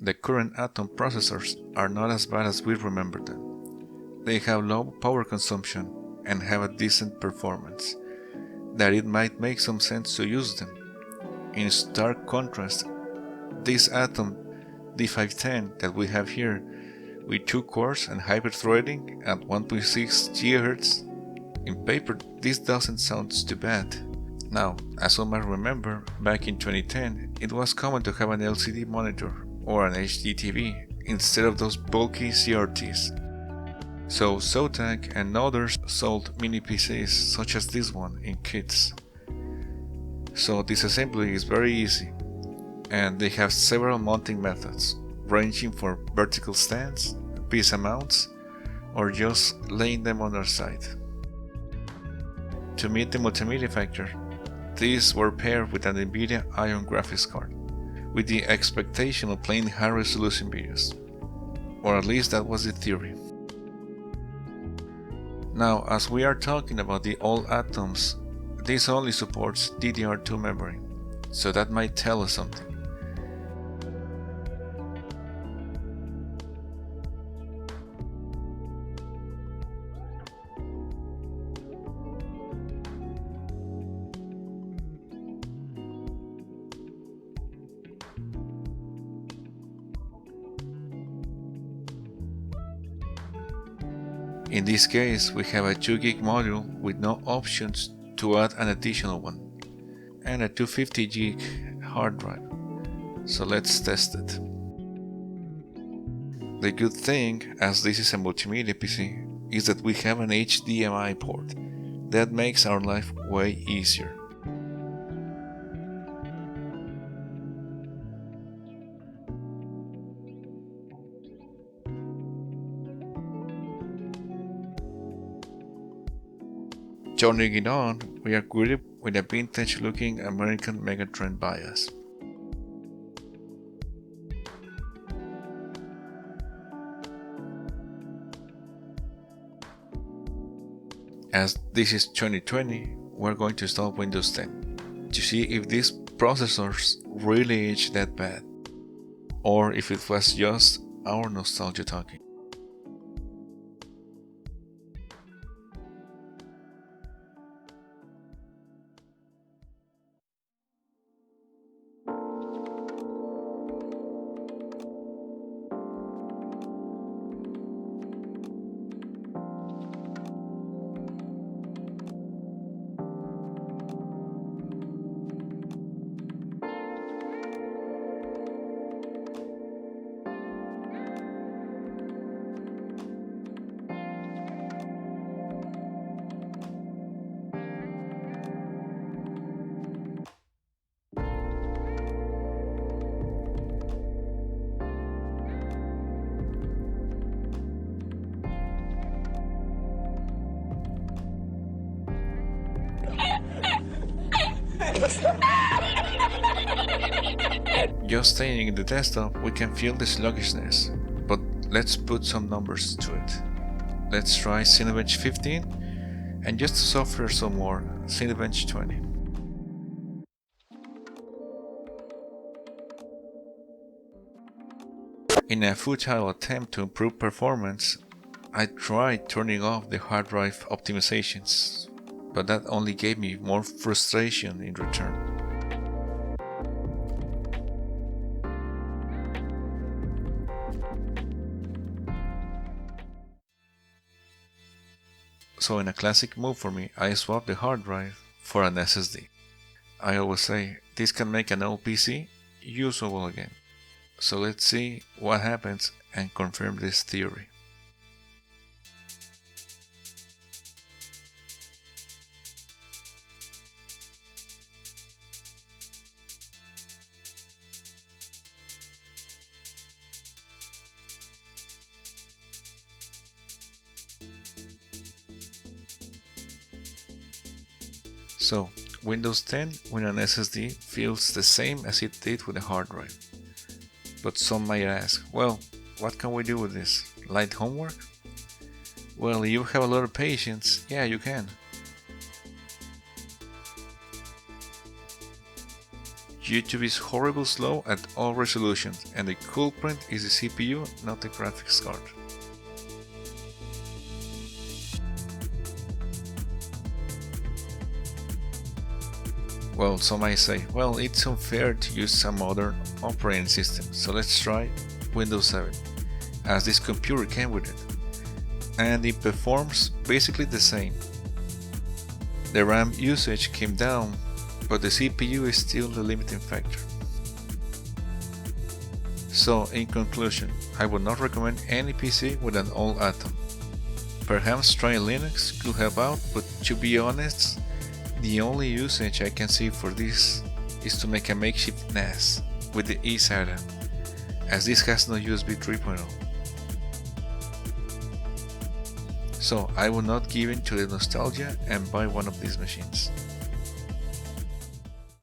The current Atom processors are not as bad as we remember them. They have low power consumption and have a decent performance, that it might make some sense to use them. In stark contrast, this Atom D510 that we have here, with 2 cores and hyper-threading at 1.6 GHz, in paper this doesn't sound too bad. Now, as some might remember, back in 2010 it was common to have an LCD monitor or an HD TV instead of those bulky CRTs. So Zotac and others sold mini PCs such as this one in kits. So disassembly is very easy, and they have several mounting methods, ranging for vertical stands, pizza mounts, or just laying them on their side. To meet the multimedia factor, these were paired with an NVIDIA Ion graphics card, with the expectation of playing high-resolution videos, or at least that was the theory. Now, as we are talking about the old Atoms, this only supports DDR2 memory, so that might tell us something. In this case, we have a 2 GB module with no options to add an additional one, and a 250 GB hard drive. So let's test it. The good thing, as this is a multimedia PC, is that we have an HDMI port. That makes our life way easier. Turning it on, we are greeted with a vintage looking American Megatrend bias. As this is 2020, we're going to install Windows 10 to see if these processors really age that bad, or if it was just our nostalgia talking. Just staying in the desktop, we can feel the sluggishness, but let's put some numbers to it. Let's try Cinebench 15, and just to suffer some more, Cinebench 20. In a futile attempt to improve performance, I tried turning off the hard drive optimizations, but that only gave me more frustration in return. So in a classic move for me, I swapped the hard drive for an SSD. I always say, this can make an old PC usable again. So let's see what happens and confirm this theory. So, Windows 10 with an SSD feels the same as it did with a hard drive. But some might ask, well, what can we do with this? Light homework? Well, if you have a lot of patience, yeah, you can. YouTube is horribly slow at all resolutions, and the culprit is the CPU, not the graphics card. Well, some might say, well, it's unfair to use some other operating system, so let's try Windows 7, as this computer came with it, and it performs basically the same. The RAM usage came down, but the CPU is still the limiting factor. So, in conclusion, I would not recommend any PC with an old Atom. Perhaps trying Linux could help out, but to be honest, the only usage I can see for this is to make a makeshift NAS with the eSATA, as this has no USB 3.0. So I will not give in to the nostalgia and buy one of these machines.